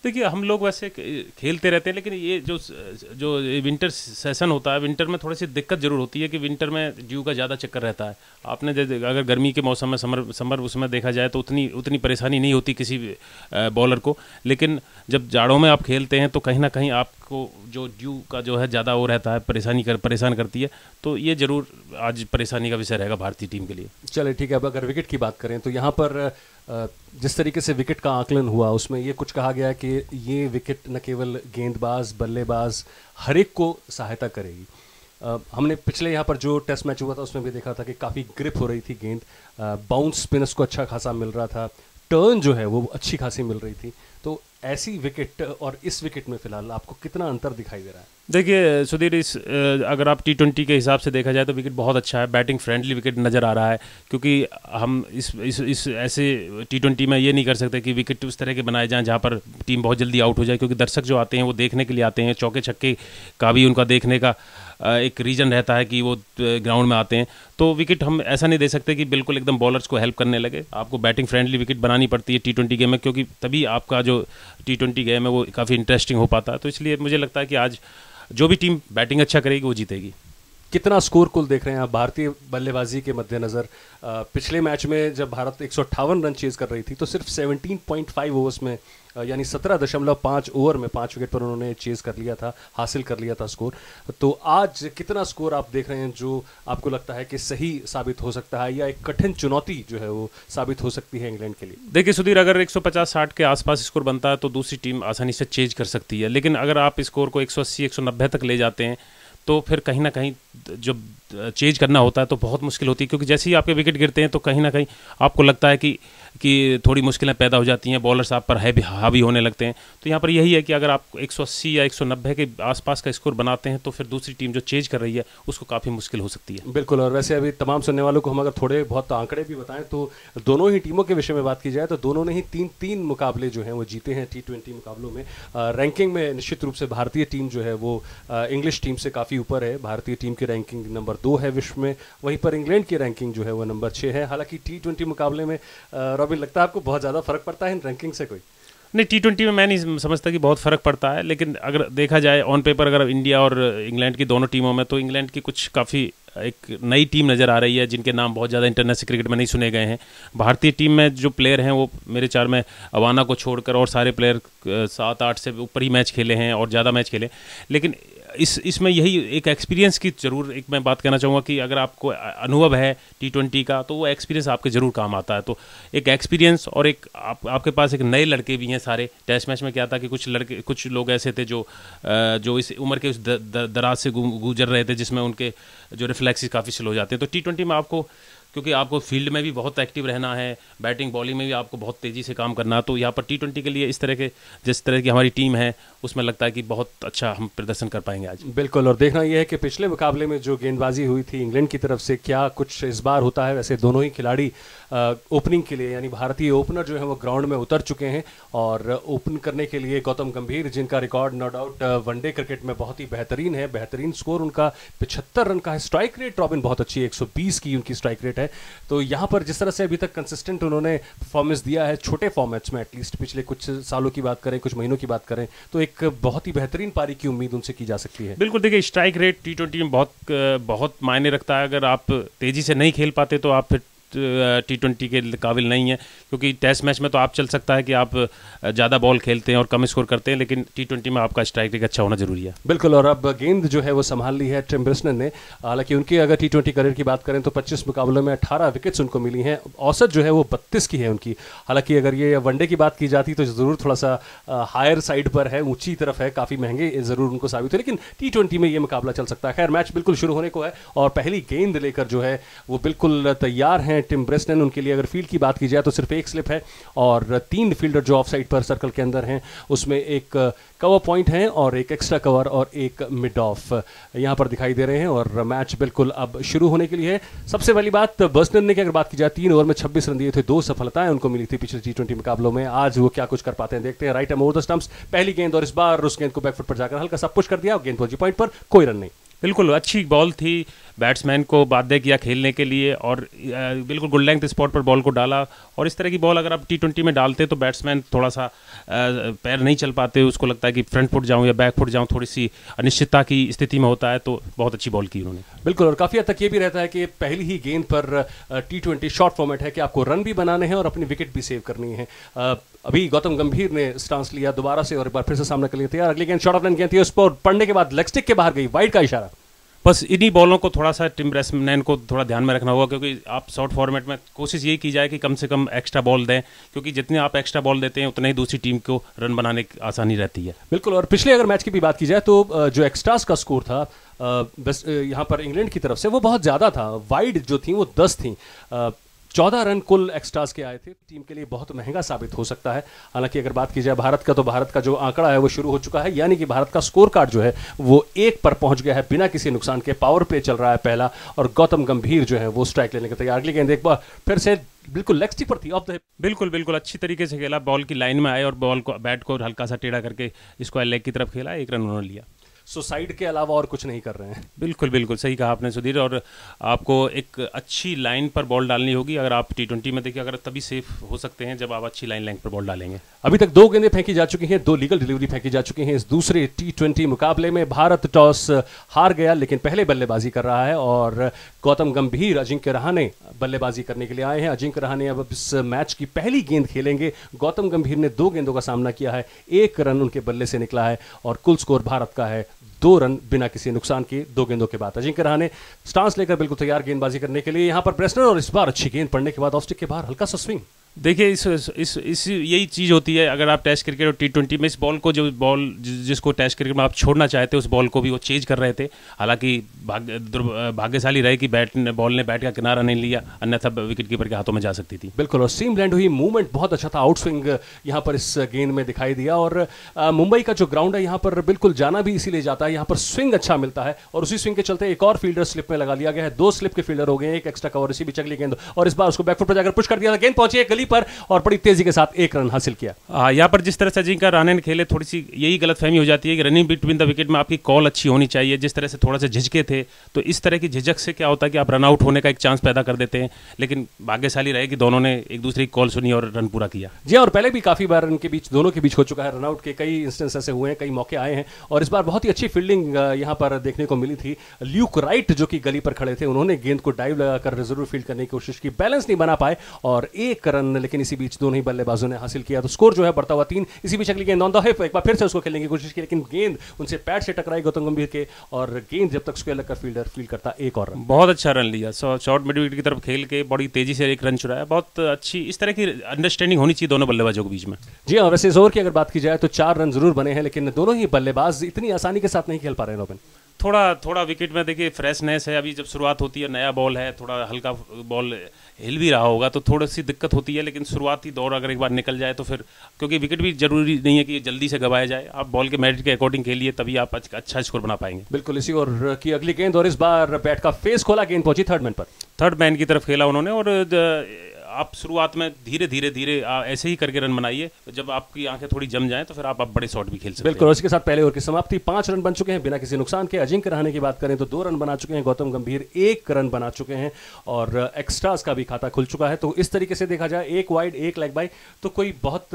देखिए हम लोग वैसे खेलते रहते हैं, लेकिन ये जो जो विंटर सेशन होता है, विंटर में थोड़ी सी दिक्कत जरूर होती है कि विंटर में ड्यू का ज़्यादा चक्कर रहता है। आपने जैसे अगर गर्मी के मौसम में समर उसमें देखा जाए तो उतनी उतनी परेशानी नहीं होती किसी बॉलर को, लेकिन जब जाड़ों में आप खेलते हैं तो कहीं ना कहीं आपको जो ड्यू का जो है ज़्यादा वो रहता है, परेशान करती है। तो ये ज़रूर आज परेशानी का विषय रहेगा भारतीय टीम के लिए। चलिए ठीक है, अब अगर विकेट की बात करें तो यहाँ पर जिस तरीके से विकेट का आकलन हुआ उसमें ये कुछ कहा गया कि ये विकेट न केवल गेंदबाज बल्लेबाज हर एक को सहायता करेगी। हमने पिछले यहाँ पर जो टेस्ट मैच हुआ था उसमें भी देखा था कि काफ़ी ग्रिप हो रही थी गेंद, बाउंस स्पिनर्स को अच्छा खासा मिल रहा था, टर्न जो है वो अच्छी खासी मिल रही थी। तो ऐसी विकेट और इस विकेट में फिलहाल आपको कितना अंतर दिखाई दे रहा है? देखिए सुधीर, अगर आप T20 के हिसाब से देखा जाए तो विकेट बहुत अच्छा है, बैटिंग फ्रेंडली विकेट नज़र आ रहा है। क्योंकि हम इस ऐसे T20 में ये नहीं कर सकते कि विकेट उस तरह के बनाए जाएं जहां पर टीम बहुत जल्दी आउट हो जाए, क्योंकि दर्शक जो आते हैं वो देखने के लिए आते हैं, चौके छक्के का भी उनका देखने का एक रीज़न रहता है कि वो ग्राउंड में आते हैं। तो विकेट हम ऐसा नहीं दे सकते कि बिल्कुल एकदम बॉलर्स को हेल्प करने लगे। आपको बैटिंग फ्रेंडली विकेट बनानी पड़ती है T20 गेम में, क्योंकि तभी आपका जो T20 गेम है वो काफ़ी इंटरेस्टिंग हो पाता है। तो इसलिए मुझे लगता है कि आज जो भी टीम बैटिंग अच्छा करेगी वो जीतेगी। कितना स्कोर कुल देख रहे हैं आप भारतीय बल्लेबाजी के मद्देनज़र? पिछले मैच में जब भारत 158 रन चेज कर रही थी तो सिर्फ 17.5 ओवर्स में यानी 17.5 ओवर में 5 विकेट पर उन्होंने चेज कर लिया था, हासिल कर लिया था स्कोर। तो आज कितना स्कोर आप देख रहे हैं जो आपको लगता है कि सही साबित हो सकता है या एक कठिन चुनौती जो है वो साबित हो सकती है इंग्लैंड के लिए? देखिए सुधीर, अगर 150-60 के आसपास स्कोर बनता है तो दूसरी टीम आसानी से चेज कर सकती है, लेकिन अगर आप स्कोर को 180-190 तक ले जाते हैं तो फिर कहीं ना कहीं जब चेंज करना होता है तो बहुत मुश्किल होती है, क्योंकि जैसे ही आपके विकेट गिरते हैं तो कहीं ना कहीं आपको लगता है कि थोड़ी मुश्किलें पैदा हो जाती हैं, बॉलर्स आप पर हावी होने लगते हैं। तो यहाँ पर यही है कि अगर आप 180 या 190 के आसपास का स्कोर बनाते हैं तो फिर दूसरी टीम जो चेंज कर रही है उसको काफ़ी मुश्किल हो सकती है। बिल्कुल। और वैसे अभी तमाम सुनने वालों को हम अगर थोड़े बहुत आंकड़े भी बताएं तो दोनों ही टीमों के विषय में बात की जाए तो दोनों ने ही 3 मुकाबले जो हैं वो जीते हैं T20 मुकाबलों में। रैंकिंग में निश्चित रूप से भारतीय टीम जो है वो इंग्लिश टीम से काफ़ी ऊपर है। भारतीय टीम की रैंकिंग नंबर 2 है विश्व में, वहीं पर इंग्लैंड की रैंकिंग जो है वो नंबर 6 है। हालांकि T20 मुकाबले में रॉबिन, लगता है आपको बहुत ज़्यादा फर्क पड़ता है इन रैंकिंग से? कोई नहीं, T20 में मैं नहीं समझता कि बहुत फ़र्क पड़ता है, लेकिन अगर देखा जाए ऑन पेपर अगर इंडिया और इंग्लैंड की दोनों टीमों में, तो इंग्लैंड की कुछ काफ़ी एक नई टीम नज़र आ रही है जिनके नाम बहुत ज़्यादा इंटरनेशनल क्रिकेट में नहीं सुने गए हैं। भारतीय टीम में जो प्लेयर हैं वो मेरे ख्याल में अवाना को छोड़कर और सारे प्लेयर 7-8 से ऊपर ही मैच खेले हैं और ज़्यादा मैच खेले। लेकिन इसमें यही एक एक्सपीरियंस की ज़रूर एक मैं बात कहना चाहूँगा कि अगर आपको अनुभव है T20 का तो वो एक्सपीरियंस आपके ज़रूर काम आता है। तो एक एक्सपीरियंस और एक आपके पास एक नए लड़के भी हैं सारे। टेस्ट मैच में क्या था कि कुछ लोग ऐसे थे जो इस उम्र के उस दराज से गुजर रहे थे जिसमें उनके जो रिफ्लेक्सेस काफ़ी स्लो हो जाते हैं। तो T20 में आपको, क्योंकि आपको फील्ड में भी बहुत एक्टिव रहना है, बैटिंग बॉलिंग में भी आपको बहुत तेज़ी से काम करना है, तो यहाँ पर T20 के लिए जिस तरह की हमारी टीम है उसमें लगता है कि बहुत अच्छा हम प्रदर्शन कर पाएंगे आज। बिल्कुल। और देखना यह है कि पिछले मुकाबले में जो गेंदबाजी हुई थी इंग्लैंड की तरफ से क्या कुछ इस बार होता है। वैसे दोनों ही खिलाड़ी ओपनिंग के लिए यानी भारतीय ओपनर जो है वो ग्राउंड में उतर चुके हैं और ओपन करने के लिए गौतम गंभीर, जिनका record no doubt one day cricket में बहुत ही बेहतरीन है, बेहतरीन स्कोर उनका 75 रन का है। स्ट्राइक रेट रॉबिन बहुत अच्छी है, 120 की उनकी स्ट्राइक रेट है। तो यहाँ पर जिस तरह से अभी तक कंसिस्टेंट उन्होंने परफॉर्मेंस दिया है छोटे फॉर्मेट्स में, एटलीस्ट पिछले कुछ सालों की बात करें, कुछ महीनों की बात करें, तो एक बहुत ही बेहतरीन पारी की उम्मीद उनसे की जा सकती है। बिल्कुल। देखिए स्ट्राइक रेट T20 में बहुत मायने रखता है। अगर आप तेज़ी से नहीं खेल पाते तो आप फिर T20 के काबिल नहीं है, क्योंकि टेस्ट मैच में तो आप चल सकता है कि आप ज़्यादा बॉल खेलते हैं और कम स्कोर करते हैं, लेकिन T20 में आपका स्ट्राइक रेट अच्छा होना जरूरी है। बिल्कुल। और अब गेंद जो है वो संभाल ली है टिम ब्रिस्टन ने। हालांकि उनकी अगर T20 करियर की बात करें तो 25 मुकाबलों में 18 विकेट्स उनको मिली हैं, औसत जो है वो 32 की है उनकी। हालांकि अगर ये वनडे की बात की जाती तो ज़रूर थोड़ा सा हायर साइड पर है, ऊंची तरफ है, काफ़ी महंगे ज़रूर उनको साबित है, लेकिन T20 में ये मुकाबला चल सकता है। खैर मैच बिल्कुल शुरू होने को है और पहली गेंद लेकर जो है वो बिल्कुल तैयार हैं टिम ब्रिस्टन। उनके लिए अगर फील्ड की बात की जाए तो सिर्फ एक स्लिप है और 3 फील्डर जो ऑफ साइड पर सर्कल के अंदर हैं, उसमें एक कवर पॉइंट है और एक एक्स्ट्रा कवर और एक मिड ऑफ यहाँ पर दिखाई दे रहे हैं। और मैच बिल्कुल अब शुरू होने के लिए है। सबसे पहली बात बर्स्टन ने की अगर बात की जाए 3 ओवर में 26 रन दिए थे, 2 सफलताएं उनको मिली थी पिछले T20 मुकाबलों में। आज वो क्या कुछ कर पाते हैं देखते हैं। Right arm over the stumps, पहली गेंद और इस बार उस गेंद को बैकफुट पर जाकर हल्का सा पुश कर दिया और गेंद पहुंची पॉइंट पर, कोई रन नहीं। बिल्कुल अच्छी बॉल थी, बैट्समैन को बाध्य किया खेलने के लिए और बिल्कुल गुड लेंथ स्पॉट पर बॉल को डाला। और इस तरह की बॉल अगर आप T20 में डालते तो बैट्समैन थोड़ा सा पैर नहीं चल पाते, उसको लगता है कि फ्रंट फुट जाऊं या बैक फुट जाऊं, थोड़ी सी अनिश्चितता की स्थिति में होता है। तो बहुत अच्छी बॉल की उन्होंने। बिल्कुल, और काफ़ी हद तक ये भी रहता है कि पहली ही गेंद पर T20 शॉर्ट फॉर्मेट है कि आपको रन भी बनाने हैं और अपनी विकेट भी सेव करनी है। अभी गौतम गंभीर ने स्टांस लिया दोबारा से और एक बार फिर से सामना कर लिया तैयार। अगली गेंद शॉर्ट ऑफ लाइन गेंद थी, उस पर पड़ने के बाद लेग स्टिक के बाहर गई, वाइड का इशारा। बस इन्हीं बॉलों को थोड़ा सा टिम ब्रेसमैन को थोड़ा ध्यान में रखना होगा, क्योंकि आप शॉर्ट फॉर्मेट में कोशिश यही की जाए कि कम से कम एक्स्ट्रा बॉल दें, क्योंकि जितने आप एक्स्ट्रा बॉल देते हैं उतने ही दूसरी टीम को रन बनाने की आसानी रहती है। बिल्कुल, और पिछले अगर मैच की भी बात की जाए तो जो एक्स्ट्रास का स्कोर था बस यहाँ पर इंग्लैंड की तरफ से वो बहुत ज़्यादा था। वाइड जो थी वो 10 थी। 14 रन कुल एक्स्ट्रास के आए थे। टीम के लिए बहुत महंगा साबित हो सकता है। हालांकि अगर बात की जाए भारत का, तो भारत का जो आंकड़ा है वो शुरू हो चुका है, यानी कि भारत का स्कोर कार्ड जो है वो 1 पर पहुंच गया है बिना किसी नुकसान के। पावर प्ले चल रहा है पहला, और गौतम गंभीर जो है वो स्ट्राइक लेने के तैयार। अगली गेंद एक बार फिर से बिल्कुल लेग स्टिक पर थी, ऑफ द हिप। बिल्कुल बिल्कुल अच्छी तरीके से खेला, बॉल की लाइन में आए और बॉल को बैट को हल्का सा टेढ़ा करके स्क्वायर लेग की तरफ खेला, 1 रन उन्होंने लिया। साइड के अलावा और कुछ नहीं कर रहे हैं। बिल्कुल बिल्कुल सही कहा आपने सुधीर, और आपको एक अच्छी लाइन पर बॉल डालनी होगी। अगर आप T20 में देखिए, अगर तभी सेफ हो सकते हैं जब आप अच्छी लाइन लेंथ पर बॉल डालेंगे। अभी तक 2 गेंदें फेंकी जा चुकी हैं, 2 लीगल डिलीवरी फेंकी जा चुकी हैं। इस दूसरे T20 मुकाबले में भारत टॉस हार गया, लेकिन पहले बल्लेबाजी कर रहा है और गौतम गंभीर अजिंक्य रहाणे बल्लेबाजी करने के लिए आए हैं। अजिंक्य रहाणे अब इस मैच की पहली गेंद खेलेंगे। गौतम गंभीर ने 2 गेंदों का सामना किया है, 1 रन उनके बल्ले से निकला है और कुल स्कोर भारत का है 2 रन बिना किसी नुकसान के 2 गेंदों के बाद। अजिंक्य रहाणे स्टांस लेकर बिल्कुल तैयार गेंदबाजी करने के लिए। यहां पर ब्रेसनर, और इस बार अच्छी गेंद पड़ने के बाद ऑफ स्टिक के बाहर हल्का सा स्विंग। देखिए इस यही चीज़ होती है, अगर आप टेस्ट क्रिकेट और T20 में इस बॉल को, जो बॉल जिसको टेस्ट क्रिकेट में आप छोड़ना चाहते उस बॉल को भी वो चेज कर रहे थे। हालांकि भाग्यशाली रहे कि बॉल ने बैट का किनारा नहीं लिया, अन्यथा विकेट कीपर के हाथों में जा सकती थी। बिल्कुल, और सीम लैंड हुई, मूवमेंट बहुत अच्छा था, आउट स्विंग यहाँ पर इस गेंद में दिखाई दिया। और मुंबई का जो ग्राउंड है यहाँ पर बिल्कुल जाना भी इसीलिए जाता है, यहाँ पर स्विंग अच्छा मिलता है और उसी स्विंग के चलते एक और फील्डर स्लिप में लगा लिया गया है। 2 स्लिप के फील्डर हो गए, 1 एक्स्ट्रा कवर। इसी बीच अगली गेंद, और इस बार उसको बैकफुट पर जाकर पुश कर दिया, गेंद पहुंची है गली पर और बड़ी तेजी के साथ 1 रन हासिल किया। यहाँ पर जिस तरह से अजिंक्य रहाणे ने खेले, थोड़ी सी यही गलतफहमी हो जाती है कि रनिंग बिटवीन द विकेट में आपकी कॉल अच्छी होनी चाहिए। जिस तरह से थोड़ा सा झिझके थे, तो इस तरह की झिझक से क्या होता है कि आप रन आउट होने का एक चांस पैदा कर देते हैं। लेकिन भाग्यशाली रहे कि दोनों ने एक दूसरे की कॉल सुनी और रन पूरा किया। जी, और पहले भी काफी बार इनके बीच, दोनों के बीच हो चुका है रनआउट के कई इंस्टेंस ऐसे हुए हैं, कई मौके आए हैं। और इस बार बहुत ही अच्छी फील्डिंग यहाँ पर देखने को मिली थी। ल्यूक राइट जो कि गली पर खड़े थे, उन्होंने गेंद को डाइव लगाकर जरूर फील्ड करने की कोशिश की, बैलेंस नहीं बना पाए और 1 रन लेकिन इसी बीच दोनों ही बल्लेबाजों ने हासिल किया। तो स्कोर जो है बढ़ता हुआ 3। इसी बीच अगली गेंद ऑन द हिप, एक बार फिर से उसको खेलने की कोशिश की, लेकिन गेंद उनसे पैड से टकराई गौतम गंभीर के, और गेंद जब तक स्क्वायर लगकर फील्डर फील्ड करता 1 और रन। बहुत अच्छा रन लिया, शॉर्ट मिड विकेट की तरफ खेल के बड़ी तेजी से 1 रन चुराया। बहुत अच्छी इस तरह की अंडरस्टैंडिंग होनी चाहिए दोनों बल्लेबाजों के बीच में। जी हाँ, वैसे इस ओवर की अगर बात की जाए तो 4 रन जरूर बने हैं, लेकिन दोनों ही बल्लेबाज इतनी आसानी के साथ नहीं खेल पा रहे हैं। रोबिन, थोड़ा विकेट में देखिए फ्रेशनेस है, अभी जब शुरुआत होती है, नया बॉल है, थोड़ा हल्का बॉल हिल भी रहा होगा तो थोड़ी सी दिक्कत होती है। लेकिन शुरुआती दौर अगर एक बार निकल जाए तो फिर, क्योंकि विकेट भी जरूरी नहीं है कि जल्दी से गवाया जाए, आप बॉल के मेरिट के अकॉर्डिंग खेलिए, तभी आप अच्छा स्कोर बना पाएंगे। बिल्कुल, इसी ओवर की अगली गेंद, और इस बार बैट का फेस खोला, गेंद पहुंची 3rd मैन पर। 3rd मैन की तरफ खेला उन्होंने, और आप शुरुआत में धीरे ऐसे ही करके रन बनाइए। जब आपकी आंखें थोड़ी जम जाएं तो फिर आप बड़े शॉट भी खेल सकते हैं। बिल्कुल, उसके साथ पहले ओवर की समाप्ति। 5 रन बन चुके हैं बिना किसी नुकसान के। अजिंक्य रहाणे की बात करें तो 2 रन बना चुके हैं, गौतम गंभीर 1 रन बना चुके हैं और एक्स्ट्रास का भी खाता खुल चुका है। तो इस तरीके से देखा जाए 1 वाइड 1 लेग बाई, तो कोई बहुत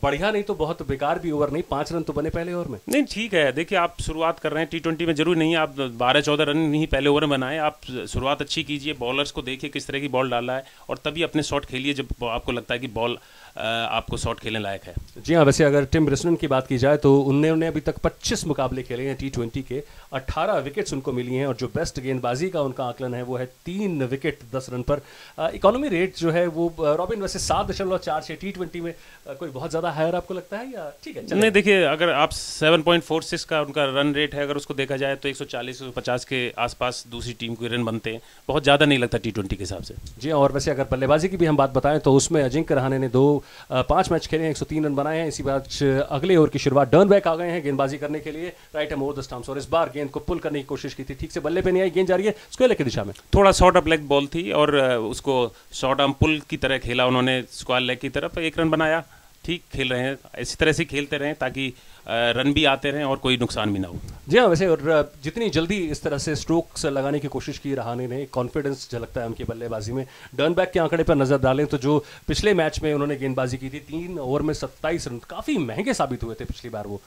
बढ़िया नहीं तो बहुत बेकार भी ओवर नहीं। 5 रन तो बने पहले ओवर में। नहीं, ठीक है। देखिए, आप शुरुआत कर रहे हैं T20 में, जरूरी नहीं है आप 12-14 रन ही पहले ओवर में बनाए। आप शुरुआत अच्छी कीजिए, बॉलर्स को देखिए किस तरह की बॉल डाला है और तभी अपने शॉट खेलिए जब आपको लगता है कि बॉल आपको शॉट खेलने लायक है। जी हाँ, वैसे अगर टिम ब्रेसनर की बात की जाए तो उन्होंने अभी तक 25 मुकाबले खेले हैं T20 के, 18 विकेट्स उनको मिली हैं और जो बेस्ट गेंदबाजी का उनका आकलन है वो है 3 विकेट 10 रन पर। इकोनॉमी रेट जो है वो रॉबिन वैसे 7.46 T20 में कोई बहुत ज़्यादा हायर आपको लगता है या ठीक है? नहीं, देखिए, अगर आप 7.46 का उनका रन रेट है, अगर उसको देखा जाए तो 140-150 के आसपास दूसरी टीम के रन बनते हैं, बहुत ज़्यादा नहीं लगता T20 के हिसाब से। जी, और वैसे अगर बल्लेबाजी की भी हम बात बताएं तो उसमें अजिंक्य रहाणे ने 5 मैच खेले हैं, 103 रन बनाए हैं। इसी बात अगले ओवर की शुरुआत डर्नबैक आ गए हैं गेंदबाजी करने के लिए, right hand over the stumps, और इस बार गेंद को पुल करने की कोशिश की थी, ठीक से बल्ले पे नहीं आई, गेंद जा रही है स्क्वायर लेग की दिशा में। थोड़ा शॉर्ट अप लेग बॉल थी और उसको शॉर्ट आर्म पुल की तरह खेला उन्होंने स्क्वायर लेग की तरफ, 1 रन बनाया। ठीक खेल रहे हैं, इसी तरह से खेलते रहें ताकि रन भी आते रहें और कोई नुकसान भी ना हो। जी हाँ, वैसे और जितनी जल्दी इस तरह से स्ट्रोक्स लगाने की कोशिश की रहाणे ने, कॉन्फिडेंस झलकता है उनकी बल्लेबाजी में। डर्नबैक के आंकड़े पर नजर डालें तो जो पिछले मैच में उन्होंने गेंदबाजी की थी 3 ओवर में 27 रन, काफी महंगे साबित हुए थे पिछली बार वो।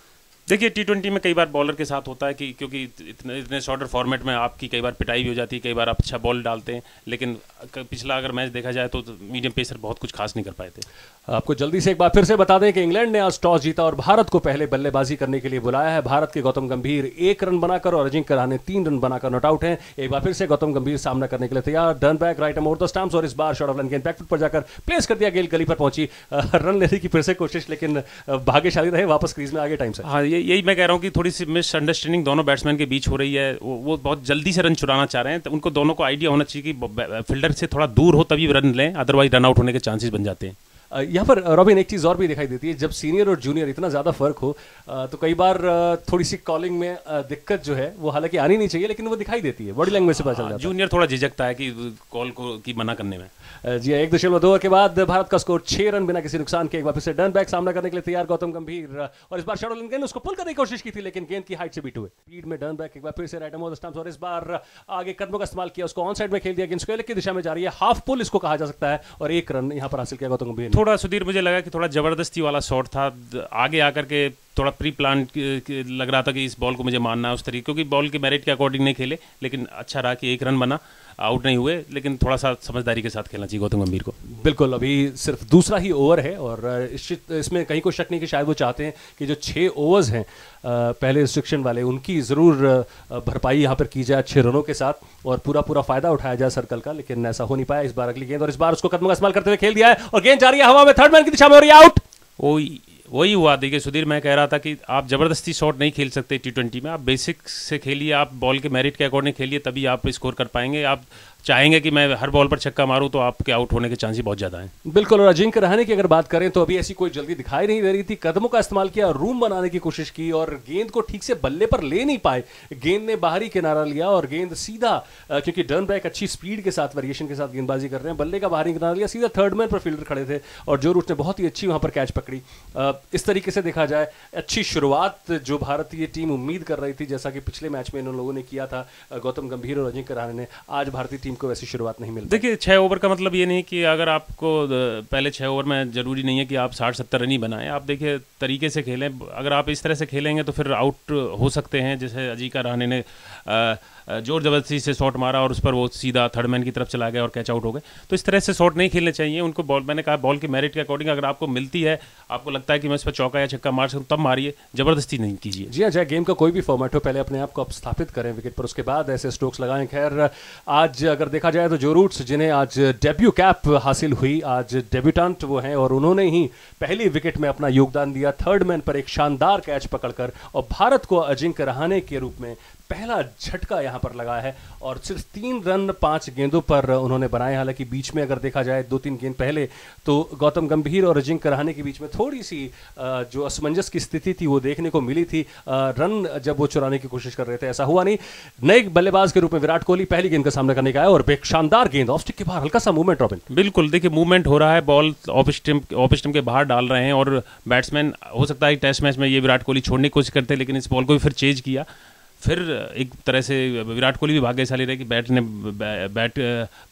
देखिए T20 में कई बार बॉलर के साथ होता है कि क्योंकि इतने शॉर्टर फॉर्मेट में आपकी कई बार पिटाई भी हो जाती है, कई बार आप अच्छा बॉल डालते हैं, लेकिन पिछला अगर मैच देखा जाए तो मीडियम पेसर बहुत कुछ खास नहीं कर पाए थे। आपको जल्दी से एक बार फिर से बता दें कि इंग्लैंड ने आज टॉस जीता और भारत को पहले बल्लेबाजी करने के लिए बुलाया है। भारत के गौतम गंभीर 1 रन बनाकर और अजिंक्य रहाणे 3 रन बनाकर नॉट आउट हैं। एक बार फिर से गौतम गंभीर सामना करने के लिए तैयार, डर्नबैक राइट ओवर द स्टंप्स और इस बार शॉर्ट ऑफ लाइन गेंद बैकफुट पर जाकर प्लेस कर दिया, गेंद गली पर पहुंची। रन लेने की फिर से कोशिश, लेकिन भाग्यशाली रहे, वापस क्रीज में आगे टाइम से। हाँ, यही मैं कह रहा हूँ कि थोड़ी सी मिसअंडरस्टैंडिंग दोनों बैट्समैन के बीच हो रही है। वो बहुत जल्दी से रन चुराना चाह रहे हैं, तो उनको दोनों को आइडिया होना चाहिए कि फील्डर से थोड़ा दूर हो तभी रन लें, अदरवाइज रन आउट होने के चांसेस बन जाते हैं। यहाँ पर रॉबिन एक चीज़ और भी दिखाई देती है, जब सीनियर और जूनियर इतना ज़्यादा फर्क हो तो कई बार थोड़ी सी कॉलिंग में दिक्कत जो है वो हालांकि आनी नहीं चाहिए, लेकिन वो दिखाई देती है, बॉडी लैंग्वेज से पता चल जाता है। जूनियर थोड़ा झिझकता है कि कॉल को की मना करने में। जी 1.2 ओवर के बाद भारत का स्कोर 6 रन बिना किसी नुकसान के। एक बार फिर से डर्नबैक सामना करने के लिए तैयार गौतम गंभीर, और इस बार शॉर्ट गेंद उसको पुल करने की कोशिश की थी, लेकिन गेंद की हाइट से बीट हुए। स्पीड में डर्नबैक एक बार फिर से राइट ओवर द स्टंप्स और इस बार आगे कदमों का इस्तेमाल किया, उसको ऑन साइड में खेल दिया, गेंद स्क्वायर की दिशा में जा रही है, हाफ पुल इसको कहा जा सकता है, और 1 रन यहाँ पर हासिल किया गौतम गंभीर। थोड़ा सुधीर मुझे लगा कि थोड़ा जबरदस्ती वाला शॉट था, आगे आकर के थोड़ा प्री प्लान लग रहा था कि इस बॉल को मुझे मारना है उस तरीके, क्योंकि बॉल के मेरिट के अकॉर्डिंग नहीं खेले, लेकिन अच्छा रहा कि 1 रन बना, आउट नहीं हुए, लेकिन थोड़ा सा समझदारी के साथ खेलना चाहिए गौतम गंभीर को। बिल्कुल, अभी सिर्फ दूसरा ही ओवर है और इसमें कहीं कोई शक नहीं कि शायद वो चाहते हैं कि जो 6 ओवर्स हैं पहले रिस्ट्रिक्शन वाले, उनकी ज़रूर भरपाई यहाँ पर की जाए अच्छे रनों के साथ और पूरा फ़ायदा उठाया जाए सर्कल का, लेकिन ऐसा हो नहीं पाया इस बार। अगली गेंद और इस बार उसको कदमों का इस्तेमाल करते हुए खेल दिया है और गेंद जा रही है हवा में, थर्ड मैन की दिशा में, और ये आउट। वही हुआ। देखिए सुधीर, मैं कह रहा था कि आप जबरदस्ती शॉट नहीं खेल सकते T20 में, आप बेसिक से खेलिए, आप बॉल के मेरिट के अकॉर्डिंग खेलिए, तभी आप स्कोर कर पाएंगे। आप चाहेंगे कि मैं हर बॉल पर छक्का मारूं तो आपके आउट होने के चांसेस बहुत ज़्यादा हैं। बिल्कुल, और अजिंक्य रहाणे की अगर बात करें तो अभी ऐसी कोई जल्दी दिखाई नहीं दे रही थी, कदमों का इस्तेमाल किया, रूम बनाने की कोशिश की और गेंद को ठीक से बल्ले पर ले नहीं पाए। गेंद ने बाहरी किनारा लिया और गेंद सीधा, क्योंकि डर्नबैक अच्छी स्पीड के साथ वेरिएशन के साथ गेंदबाजी कर रहे हैं, बल्ले का बाहरी किनारा लिया, सीधा थर्ड मैन पर फील्डर खड़े थे और जो रूट ने बहुत ही अच्छी वहां पर कैच पकड़ी। इस तरीके से देखा जाए अच्छी शुरुआत जो भारतीय टीम उम्मीद कर रही थी, जैसा कि पिछले मैच में इन लोगों ने किया था गौतम गंभीर और अजिंक्य रहाणे ने, आज भारतीय टीम को वैसी शुरुआत नहीं। देखिए 6 ओवर का मतलब ये नहीं कि अगर आपको पहले 6 ओवर में जरूरी नहीं है कि आप 60-70 रन ही बनाएं, आप देखिए तरीके से खेलें। अगर आप इस तरह से खेलेंगे तो फिर आउट हो सकते हैं, जैसे अजिंक्य रहाणे ने जोर जबरदस्ती से शॉट मारा और उस पर वो सीधा थर्ड मैन की तरफ चला गया और कैच आउट हो गए। तो इस तरह से शॉट नहीं खेलने चाहिए उनको। बॉल, मैंने कहा बॉल के मेरिट के अकॉर्डिंग अगर आपको मिलती है, आपको लगता है कि मैं इस पर चौका या छक्का मार सकूँ, तब मारिए, जबरदस्ती नहीं कीजिए। जी हाँ, चाहे गेम का कोई भी फॉर्मेट हो, पहले अपने आप को आप स्थापित करें विकेट पर, उसके बाद ऐसे स्ट्रोक्स लगाएं। खैर आज अगर देखा जाए तो जो रूट्स जिन्हें आज डेब्यू कैप हासिल हुई, आज डेब्यूटेंट वो हैं और उन्होंने ही पहली विकेट में अपना योगदान दिया, थर्ड मैन पर एक शानदार कैच पकड़कर, और भारत को अजिंक्य रहाणे के रूप में पहला झटका यहां पर लगा है और सिर्फ 3 रन 5 गेंदों पर उन्होंने बनाए। हालांकि बीच में अगर देखा जाए 2-3 गेंद पहले तो गौतम गंभीर और अजिंक्य रहाणे के बीच में थोड़ी सी जो असमंजस की स्थिति थी वो देखने को मिली थी, रन जब वो चुराने की कोशिश कर रहे थे, ऐसा हुआ नहीं। नए बल्लेबाज के रूप में विराट कोहली पहली गेंद का सामना करने का है और एक शानदार गेंद ऑफ स्टिक के बाहर, हल्का सा मूवमेंट। रॉबिन बिल्कुल, देखिए मूवमेंट हो रहा है, बॉल ऑफ स्टंप के बाहर डाल रहे हैं और बैट्समैन, हो सकता है टेस्ट मैच में ये विराट कोहली छोड़ने की कोशिश करते हैं, लेकिन इस बॉल को भी फिर चेंज किया। फिर एक तरह से विराट कोहली भी भाग्यशाली रहे कि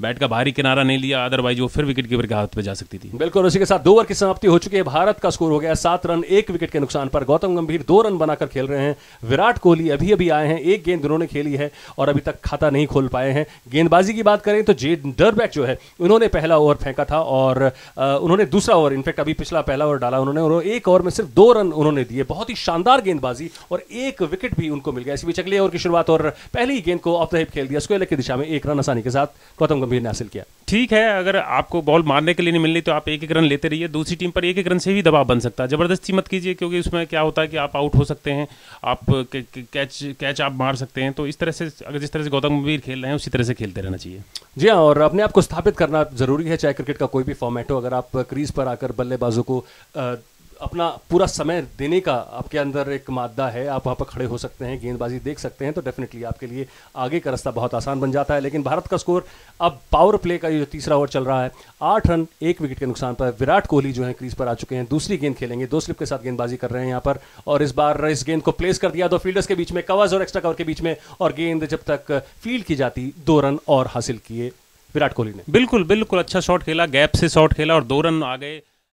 बैट का बाहरी किनारा नहीं लिया, अदरवाइज वो फिर विकेट कीपर के हाथ पे जा सकती थी। बिल्कुल, उसी के साथ 2 ओवर की समाप्ति हो चुकी है। भारत का स्कोर हो गया 7 रन 1 विकेट के नुकसान पर। गौतम गंभीर 2 रन बनाकर खेल रहे हैं। विराट कोहली अभी अभी आए हैं, 1 गेंद उन्होंने खेली है और अभी तक खाता नहीं खोल पाए हैं। गेंदबाजी की बात करें तो डर्नबैक जो है उन्होंने पहला ओवर फेंका था और उन्होंने दूसरा ओवर, इनफैक्ट अभी पिछला पहला ओवर डाला उन्होंने, और 1 ओवर में सिर्फ 2 रन उन्होंने दिए। बहुत ही शानदार गेंदबाजी और 1 विकेट भी उनको मिल गया। इसी बीच अगले ओवर की शुरुआत और पहली गेंद को ऑफ द हिप खेल दिया, स्क्वायर लेग की दिशा में 1 रन आसानी के साथ गौतम गंभीर ने हासिल किया। ठीक है, अगर आपको बॉल मारने के लिए नहीं मिलनी तो आप 1-1 रन लेते रहिए। दूसरी टीम पर 1-1 रन से भी दबाव बन सकता है, जबरदस्ती मत कीजिए, क्योंकि उसमें क्या होता है कि आप आउट हो सकते हैं, आप कैच आप मार सकते हैं। तो इस तरह से, अगर जिस तरह से गौतम गंभीर खेल रहे हैं उसी तरह से खेलते रहना चाहिए। जी हाँ, और अपने आप को स्थापित करना जरूरी है, चाहे क्रिकेट का कोई भी फॉर्मेट हो। अगर आप क्रीज पर आकर बल्लेबाजों को अपना पूरा समय देने का आपके अंदर एक मादा है, आप वहाँ पर खड़े हो सकते हैं, गेंदबाजी देख सकते हैं, तो डेफिनेटली आपके लिए आगे का रास्ता बहुत आसान बन जाता है। लेकिन भारत का स्कोर अब पावर प्ले का ये जो तीसरा ओवर चल रहा है, 8 रन 1 विकेट के नुकसान पर विराट कोहली जो है क्रीज पर आ चुके हैं, दूसरी गेंद खेलेंगे, 2 स्लिप के साथ गेंदबाजी कर रहे हैं यहाँ पर, और इस बार इस गेंद को प्लेस कर दिया 2 फील्डर्स के बीच में, कवर्स और एक्स्ट्रा कवर के बीच में, और गेंद जब तक फील्ड की जाती 2 रन और हासिल किए विराट कोहली ने। बिल्कुल बिल्कुल अच्छा शॉट खेला, गैप से शॉट खेला और 2 रन आ गए।